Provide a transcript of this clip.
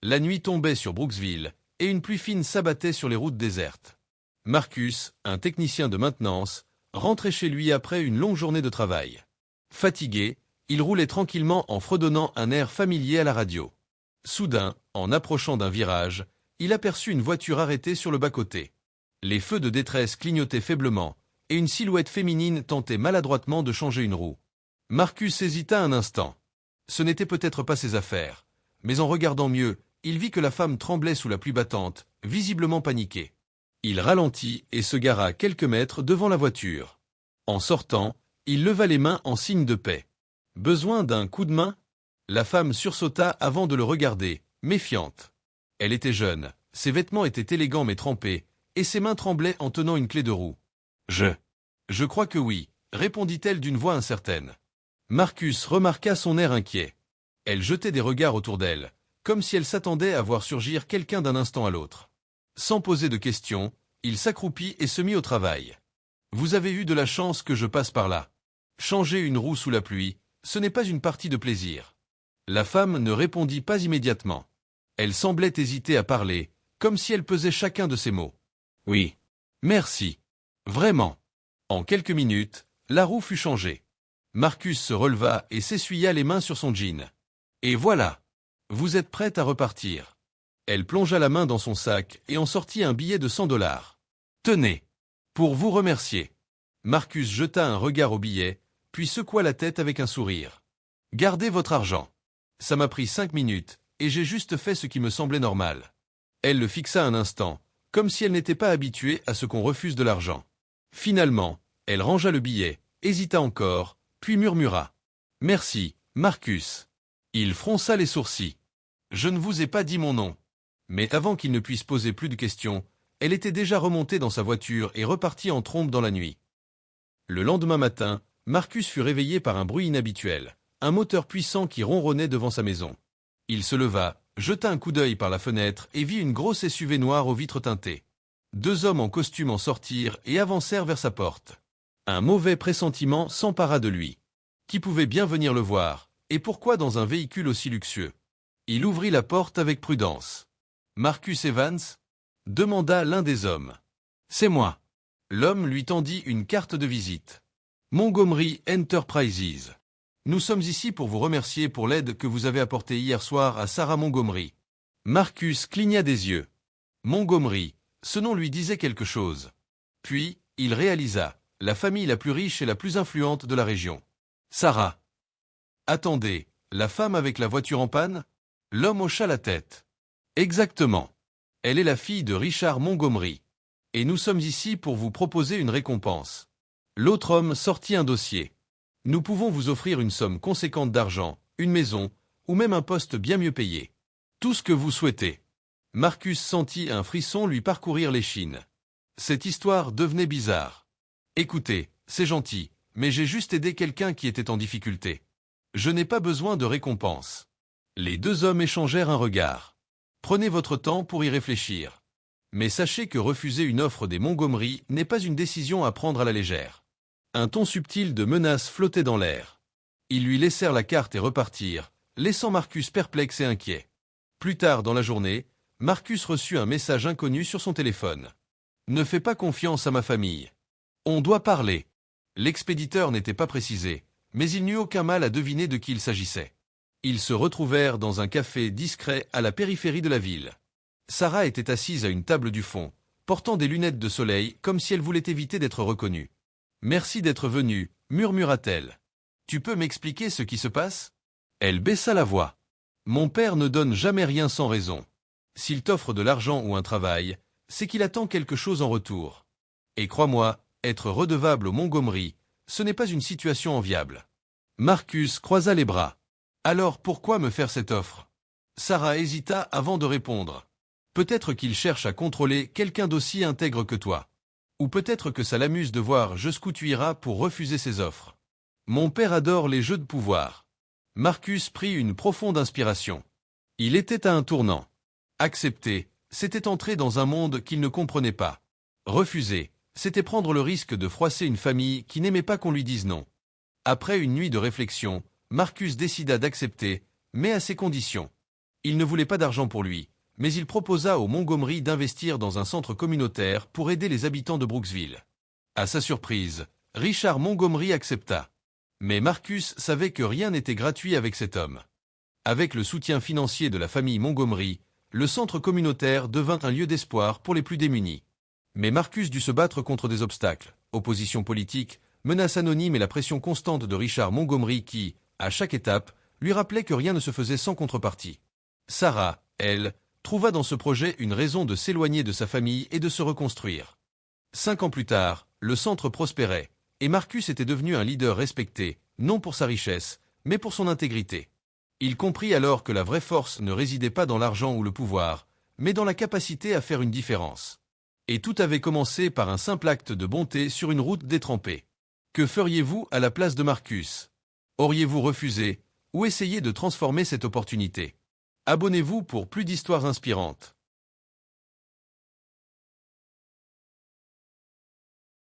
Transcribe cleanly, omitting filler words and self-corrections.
La nuit tombait sur Brooksville, et une pluie fine s'abattait sur les routes désertes. Marcus, un technicien de maintenance, rentrait chez lui après une longue journée de travail. Fatigué, il roulait tranquillement en fredonnant un air familier à la radio. Soudain, en approchant d'un virage, il aperçut une voiture arrêtée sur le bas-côté. Les feux de détresse clignotaient faiblement, et une silhouette féminine tentait maladroitement de changer une roue. Marcus hésita un instant. Ce n'était peut-être pas ses affaires, mais en regardant mieux, il vit que la femme tremblait sous la pluie battante, visiblement paniquée. Il ralentit et se gara quelques mètres devant la voiture. En sortant, il leva les mains en signe de paix. Besoin d'un coup de main? La femme sursauta avant de le regarder, méfiante. Elle était jeune, ses vêtements étaient élégants mais trempés, et ses mains tremblaient en tenant une clé de roue. Je crois que oui, répondit-elle d'une voix incertaine. Marcus remarqua son air inquiet. Elle jetait des regards autour d'elle, comme si elle s'attendait à voir surgir quelqu'un d'un instant à l'autre. Sans poser de questions, il s'accroupit et se mit au travail. Vous avez eu de la chance que je passe par là. Changer une roue sous la pluie, ce n'est pas une partie de plaisir. La femme ne répondit pas immédiatement. Elle semblait hésiter à parler, comme si elle pesait chacun de ses mots. Oui. Merci. Vraiment. En quelques minutes, la roue fut changée. Marcus se releva et s'essuya les mains sur son jean. Et voilà. Vous êtes prête à repartir. Elle plongea la main dans son sac et en sortit un billet de $100. Tenez. Pour vous remercier. Marcus jeta un regard au billet, puis secoua la tête avec un sourire. Gardez votre argent. Ça m'a pris 5 minutes, et j'ai juste fait ce qui me semblait normal. Elle le fixa un instant, comme si elle n'était pas habituée à ce qu'on refuse de l'argent. Finalement, elle rangea le billet, hésita encore, puis murmura. Merci, Marcus. Il fronça les sourcils. Je ne vous ai pas dit mon nom. Mais avant qu'il ne puisse poser plus de questions, elle était déjà remontée dans sa voiture et repartie en trombe dans la nuit. Le lendemain matin, Marcus fut réveillé par un bruit inhabituel, un moteur puissant qui ronronnait devant sa maison. Il se leva, jeta un coup d'œil par la fenêtre et vit une grosse SUV noire aux vitres teintées. 2 hommes en costume en sortirent et avancèrent vers sa porte. Un mauvais pressentiment s'empara de lui. Qui pouvait bien venir le voir, et pourquoi dans un véhicule aussi luxueux? Il ouvrit la porte avec prudence. « Marcus Evans ?» demanda l'un des hommes. « C'est moi. » L'homme lui tendit une carte de visite. « Montgomery Enterprises. Nous sommes ici pour vous remercier pour l'aide que vous avez apportée hier soir à Sarah Montgomery. » Marcus cligna des yeux. Montgomery, ce nom lui disait quelque chose. Puis, il réalisa, la famille la plus riche et la plus influente de la région. Sarah. Attendez, la femme avec la voiture en panne? L'homme hocha la tête. Exactement. Elle est la fille de Richard Montgomery. Et nous sommes ici pour vous proposer une récompense. L'autre homme sortit un dossier. Nous pouvons vous offrir une somme conséquente d'argent, une maison, ou même un poste bien mieux payé. Tout ce que vous souhaitez. Marcus sentit un frisson lui parcourir l'échine. Cette histoire devenait bizarre. Écoutez, c'est gentil, mais j'ai juste aidé quelqu'un qui était en difficulté. Je n'ai pas besoin de récompense. Les 2 hommes échangèrent un regard. Prenez votre temps pour y réfléchir. Mais sachez que refuser une offre des Montgomery n'est pas une décision à prendre à la légère. Un ton subtil de menace flottait dans l'air. Ils lui laissèrent la carte et repartirent, laissant Marcus perplexe et inquiet. Plus tard dans la journée, Marcus reçut un message inconnu sur son téléphone. « Ne fais pas confiance à ma famille. On doit parler. » L'expéditeur n'était pas précisé, mais il n'eut aucun mal à deviner de qui il s'agissait. Ils se retrouvèrent dans un café discret à la périphérie de la ville. Sarah était assise à une table du fond, portant des lunettes de soleil comme si elle voulait éviter d'être reconnue. « Merci d'être venu, murmura-t-elle. Tu peux m'expliquer ce qui se passe? » Elle baissa la voix. « Mon père ne donne jamais rien sans raison. S'il t'offre de l'argent ou un travail, c'est qu'il attend quelque chose en retour. Et crois-moi, être redevable aux Montgomery, ce n'est pas une situation enviable. » Marcus croisa les bras. « Alors pourquoi me faire cette offre ?» Sarah hésita avant de répondre. « Peut-être qu'il cherche à contrôler quelqu'un d'aussi intègre que toi. Ou peut-être que ça l'amuse de voir jusqu'où tu iras pour refuser ses offres. Mon père adore les jeux de pouvoir. » Marcus prit une profonde inspiration. Il était à un tournant. Accepter, c'était entrer dans un monde qu'il ne comprenait pas. Refuser, c'était prendre le risque de froisser une famille qui n'aimait pas qu'on lui dise non. Après une nuit de réflexion, Marcus décida d'accepter, mais à ses conditions. Il ne voulait pas d'argent pour lui, mais il proposa aux Montgomery d'investir dans un centre communautaire pour aider les habitants de Brooksville. À sa surprise, Richard Montgomery accepta. Mais Marcus savait que rien n'était gratuit avec cet homme. Avec le soutien financier de la famille Montgomery, le centre communautaire devint un lieu d'espoir pour les plus démunis. Mais Marcus dut se battre contre des obstacles, opposition politique, menaces anonymes et la pression constante de Richard Montgomery qui, à chaque étape, lui rappelait que rien ne se faisait sans contrepartie. Sarah, elle, trouva dans ce projet une raison de s'éloigner de sa famille et de se reconstruire. 5 ans plus tard, le centre prospérait, et Marcus était devenu un leader respecté, non pour sa richesse, mais pour son intégrité. Il comprit alors que la vraie force ne résidait pas dans l'argent ou le pouvoir, mais dans la capacité à faire une différence. Et tout avait commencé par un simple acte de bonté sur une route détrempée. Que feriez-vous à la place de Marcus? Auriez-vous refusé, ou essayé de transformer cette opportunité? Abonnez-vous pour plus d'histoires inspirantes.